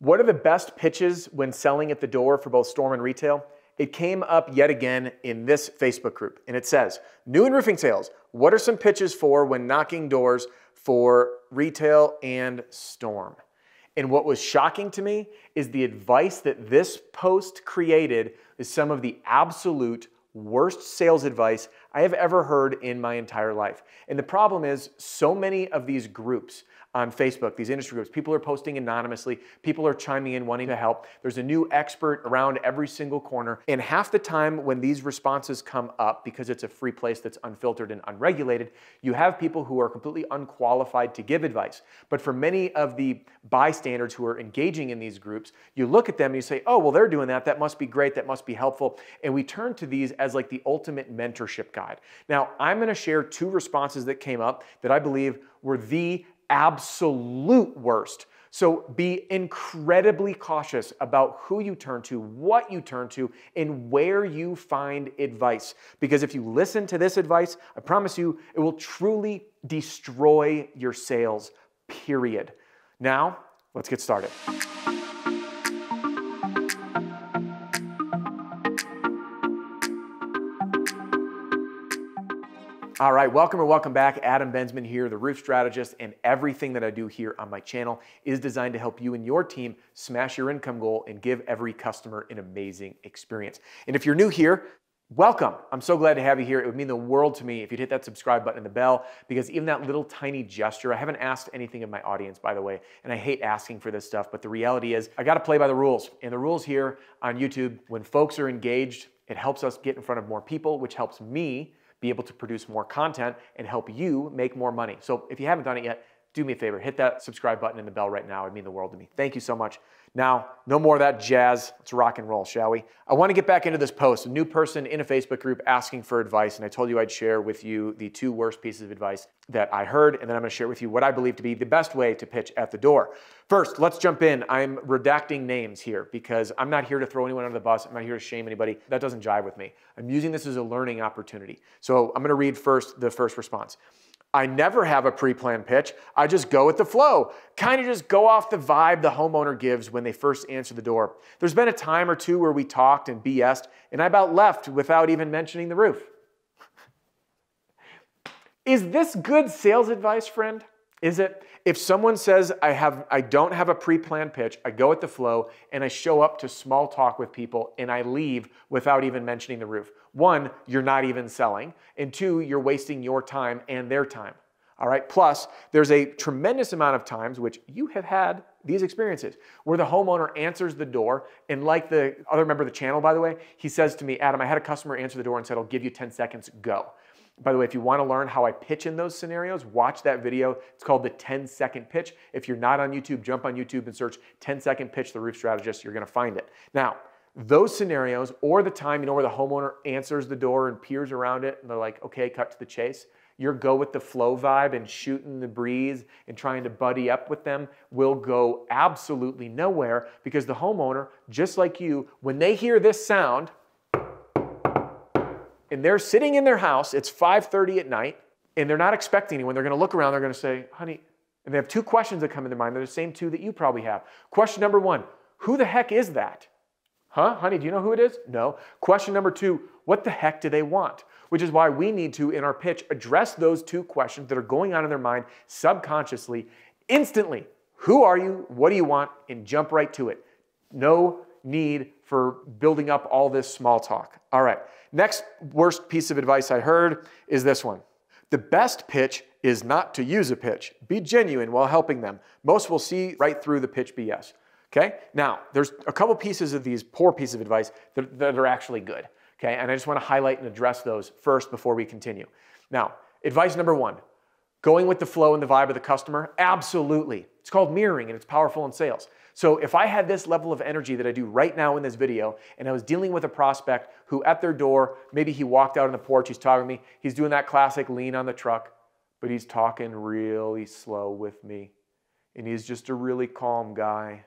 What are the best pitches when selling at the door for both storm and retail? It came up yet again in this Facebook group, and it says, new in roofing sales, what are some pitches for when knocking doors for retail and storm? And what was shocking to me is the advice that this post created is some of the absolute worst sales advice I have ever heard in my entire life. And the problem is so many of these groups on Facebook, these industry groups, people are posting anonymously, people are chiming in wanting to help. There's a new expert around every single corner. And half the time when these responses come up, because it's a free place that's unfiltered and unregulated, you have people who are completely unqualified to give advice. But for many of the bystanders who are engaging in these groups, you look at them and you say, oh, well, they're doing that. That must be great. That must be helpful. And we turn to these as like the ultimate mentorship guide. Now, I'm going to share two responses that came up that I believe were the absolute worst. So be incredibly cautious about who you turn to, what you turn to, and where you find advice. Because if you listen to this advice, I promise you, it will truly destroy your sales, period. Now, let's get started. All right, welcome or welcome back. Adam Bensman here, the roof strategist, and everything that I do here on my channel is designed to help you and your team smash your income goal and give every customer an amazing experience. And if you're new here, welcome. I'm so glad to have you here. It would mean the world to me if you'd hit that subscribe button and the bell, because even that little tiny gesture, I haven't asked anything of my audience, by the way, and I hate asking for this stuff, but the reality is I got to play by the rules. And the rules here on YouTube, when folks are engaged, it helps us get in front of more people, which helps me be able to produce more content and help you make more money. So if you haven't done it yet, do me a favor, hit that subscribe button and the bell right now. It'd mean the world to me. Thank you so much. Now, no more of that jazz. Let's rock and roll, shall we? I want to get back into this post. A new person in a Facebook group asking for advice, and I told you I'd share with you the two worst pieces of advice that I heard, and then I'm going to share with you what I believe to be the best way to pitch at the door. First, let's jump in. I'm redacting names here because I'm not here to throw anyone under the bus. I'm not here to shame anybody. That doesn't jive with me. I'm using this as a learning opportunity. So I'm going to read first the first response. I never have a pre-planned pitch. I just go with the flow. Kind of just go off the vibe the homeowner gives when they first answer the door. There's been a time or two where we talked and BS'd, and I about left without even mentioning the roof. Is this good sales advice, friend? Is it? If someone says I don't have a pre-planned pitch, I go with the flow and I show up to small talk with people and I leave without even mentioning the roof. One, you're not even selling, and two, you're wasting your time and their time. All right. Plus, there's a tremendous amount of times, which you have had these experiences, where the homeowner answers the door, and like the other member of the channel, by the way, he says to me, Adam, I had a customer answer the door and said, I'll give you 10 seconds, go. By the way, if you want to learn how I pitch in those scenarios, watch that video. It's called the 10-second pitch. If you're not on YouTube, jump on YouTube and search 10-second pitch, the roof strategist. You're going to find it. Now, those scenarios, or the time, where the homeowner answers the door and peers around it and they're like, okay, cut to the chase. Your go with the flow vibe and shooting the breeze and trying to buddy up with them will go absolutely nowhere, because the homeowner, just like you, when they hear this sound, and they're sitting in their house, it's 5:30 at night, and they're not expecting anyone. They're going to look around, they're going to say, honey, and they have two questions that come into mind. They're the same two that you probably have. Question number one, who the heck is that? Huh, honey, do you know who it is? No. Question number two, what the heck do they want? Which is why we need to, in our pitch, address those two questions that are going on in their mind subconsciously, instantly. Who are you? What do you want? And jump right to it. No need for building up all this small talk. All right. Next worst piece of advice I heard is this one. The best pitch is not to use a pitch. Be genuine while helping them. Most will see right through the pitch BS. Okay? Now, there's a couple pieces of these poor pieces of advice that are actually good. Okay? And I just want to highlight and address those first before we continue. Now, advice number one, going with the flow and the vibe of the customer, absolutely. It's called mirroring, and it's powerful in sales. So if I had this level of energy that I do right now in this video, and I was dealing with a prospect who at their door, maybe he walked out on the porch, he's talking to me, he's doing that classic lean on the truck, but he's talking really slow with me, and he's just a really calm guy.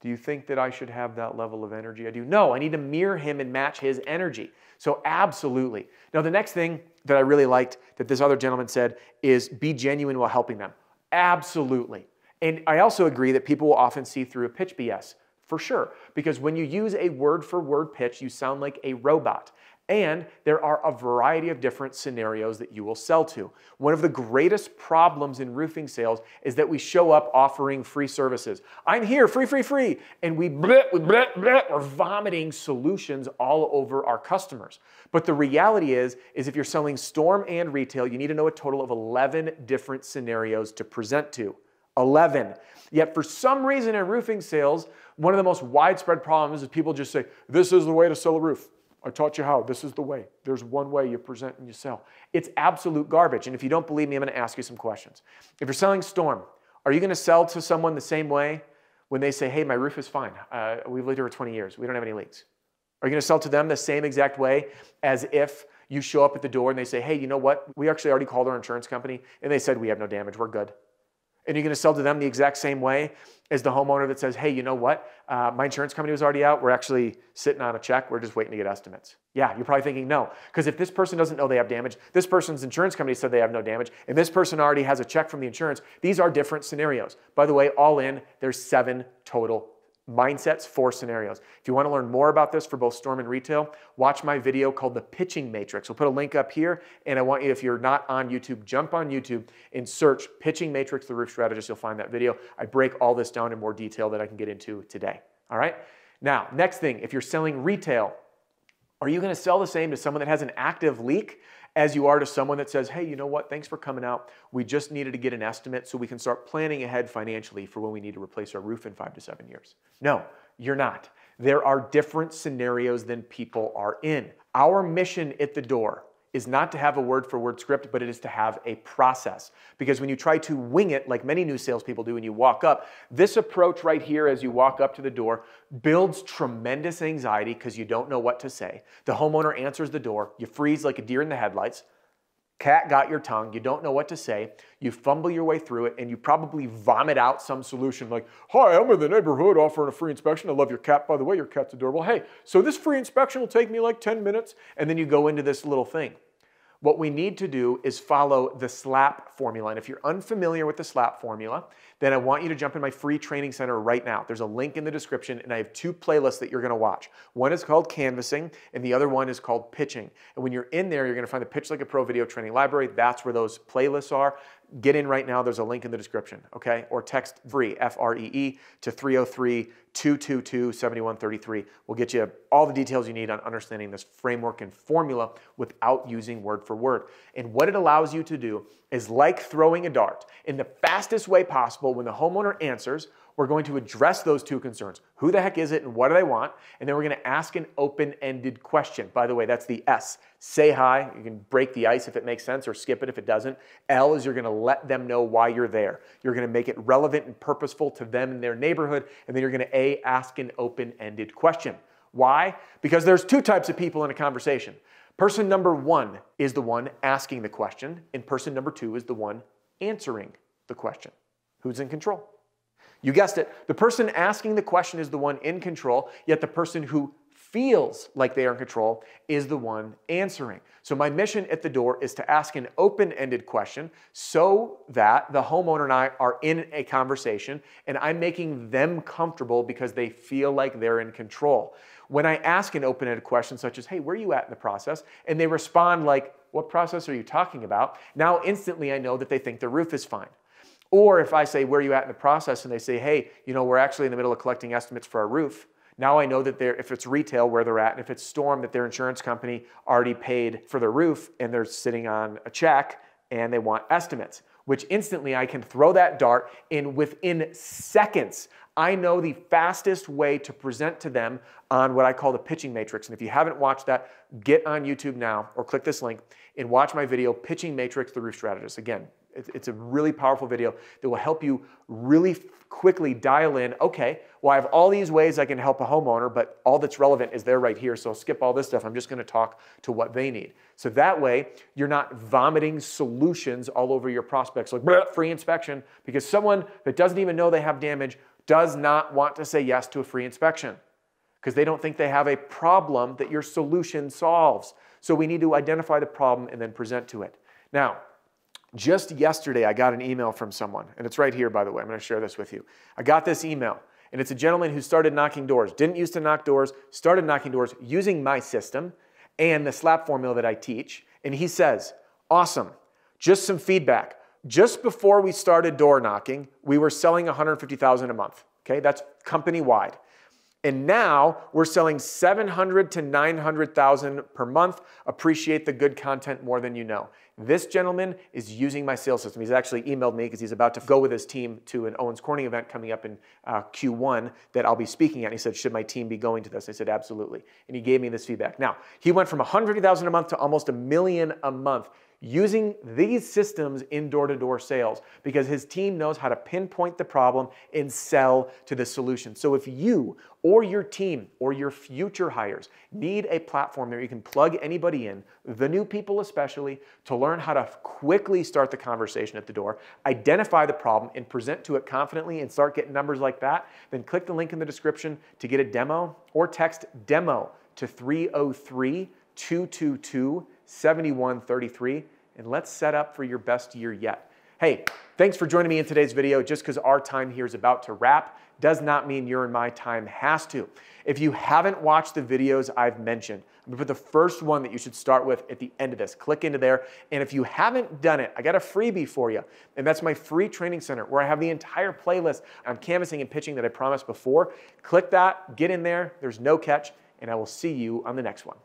Do you think that I should have that level of energy? I do. No, I need to mirror him and match his energy. So absolutely. Now, the next thing that I really liked that this other gentleman said is be genuine while helping them. Absolutely. And I also agree that people will often see through a pitch BS, for sure, because when you use a word-for-word pitch, you sound like a robot. And there are a variety of different scenarios that you will sell to. One of the greatest problems in roofing sales is that we show up offering free services. I'm here, free, free, free. And we're vomiting solutions all over our customers. But the reality is if you're selling storm and retail, you need to know a total of 11 different scenarios to present to. 11. Yet for some reason in roofing sales, one of the most widespread problems is people just say, this is the way to sell a roof. I taught you how. This is the way. There's one way you present and you sell. It's absolute garbage. And if you don't believe me, I'm going to ask you some questions. If you're selling storm, are you going to sell to someone the same way when they say, hey, my roof is fine. We've lived here for 20 years. We don't have any leaks. Are you going to sell to them the same exact way as if you show up at the door and they say, hey, you know what? We actually already called our insurance company and they said we have no damage. We're good. And you're going to sell to them the exact same way as the homeowner that says, hey, you know what? My insurance company was already out. We're actually sitting on a check. We're just waiting to get estimates. Yeah, you're probably thinking no. Because if this person doesn't know they have damage, this person's insurance company said they have no damage, and this person already has a check from the insurance, these are different scenarios. By the way, all in, there's 7 total mindsets, 4 scenarios. If you want to learn more about this for both storm and retail, watch my video called The Pitching Matrix. We'll put a link up here, and I want you, if you're not on YouTube, jump on YouTube and search Pitching Matrix, The Roof Strategist. You'll find that video. I break all this down in more detail that I can get into today. All right? Now, next thing, if you're selling retail, are you going to sell the same to someone that has an active leak as you are to someone that says, hey, you know what, thanks for coming out. We just needed to get an estimate so we can start planning ahead financially for when we need to replace our roof in 5 to 7 years. No, you're not. There are different scenarios than people are in. Our mission at the door is not to have a word-for-word script, but it is to have a process. Because when you try to wing it, like many new salespeople do when you walk up, this approach right here as you walk up to the door builds tremendous anxiety because you don't know what to say. The homeowner answers the door, you freeze like a deer in the headlights, cat got your tongue, you don't know what to say, you fumble your way through it, and you probably vomit out some solution like, hi, I'm in the neighborhood offering a free inspection. I love your cat. By the way, your cat's adorable. Hey, so this free inspection will take me like 10 minutes, and then you go into this little thing. What we need to do is follow the SLAP formula. And if you're unfamiliar with the SLAP formula, then I want you to jump in my free training center right now. There's a link in the description, and I have 2 playlists that you're going to watch. One is called Canvassing, and the other one is called Pitching. And when you're in there, you're going to find the Pitch Like a Pro video training library. That's where those playlists are. Get in right now. There's a link in the description, okay? Or text FREE, F-R-E-E, to 303-222-7133. We'll get you all the details you need on understanding this framework and formula without using word for word. And what it allows you to do is like throwing a dart. In the fastest way possible, when the homeowner answers, we're going to address those 2 concerns. Who the heck is it and what do they want? And then we're going to ask an open-ended question. By the way, that's the S. Say hi. You can break the ice if it makes sense or skip it if it doesn't. L is you're going to let them know why you're there. You're going to make it relevant and purposeful to them and their neighborhood. And then you're going to ask an open-ended question. Why? Because there's 2 types of people in a conversation. Person number 1 is the one asking the question, and person number 2 is the one answering the question. Who's in control? You guessed it. The person asking the question is the one in control, yet the person who feels like they are in control is the one answering. So my mission at the door is to ask an open-ended question so that the homeowner and I are in a conversation and I'm making them comfortable because they feel like they're in control. When I ask an open-ended question such as, hey, where are you at in the process? And they respond like, what process are you talking about? Now instantly I know that they think the roof is fine. Or if I say, where are you at in the process? And they say, hey, you know, we're actually in the middle of collecting estimates for our roof. Now I know that if it's retail, where they're at, and if it's storm, that their insurance company already paid for their roof and they're sitting on a check and they want estimates, which instantly I can throw that dart and within seconds, I know the fastest way to present to them on what I call the pitching matrix. And if you haven't watched that, get on YouTube now or click this link and watch my video, Pitching Matrix, The Roof Strategist. Again, it's a really powerful video that will help you really quickly dial in, okay, well, I have all these ways I can help a homeowner, but all that's relevant is there right here, so I'll skip all this stuff. I'm just going to talk to what they need. So that way, you're not vomiting solutions all over your prospects, like free inspection, because someone that doesn't even know they have damage does not want to say yes to a free inspection because they don't think they have a problem that your solution solves. So we need to identify the problem and then present to it. Now, Just yesterday, I got an email from someone, and it's right here, by the way. I'm going to share this with you. I got this email, and it's a gentleman who started knocking doors. Didn't used to knock doors, started knocking doors using my system and the SLAP formula that I teach. And he says, awesome, just some feedback. Just before we started door knocking, we were selling $150,000 a month. Okay, that's company-wide. And now we're selling $700,000 to $900,000 per month. Appreciate the good content more than you know. This gentleman is using my sales system. He's actually emailed me because he's about to go with his team to an Owens Corning event coming up in Q1 that I'll be speaking at. And he said, should my team be going to this? I said, absolutely. And he gave me this feedback. Now, he went from $150,000 a month to almost $1 million a month using these systems in door-to-door sales because his team knows how to pinpoint the problem and sell to the solution. So if you or your team or your future hires need a platform that you can plug anybody in, the new people especially, to learn how to quickly start the conversation at the door, identify the problem, and present to it confidently and start getting numbers like that, then click the link in the description to get a demo or text DEMO to 303-222-7133. And let's set up for your best year yet. Hey, thanks for joining me in today's video. Just because our time here is about to wrap does not mean your and my time has to. If you haven't watched the videos I've mentioned, I'm gonna put the first one that you should start with at the end of this. Click into there. And if you haven't done it, I got a freebie for you. And that's my free training center where I have the entire playlist on canvassing and pitching that I promised before. Click that, get in there. There's no catch, and I will see you on the next one.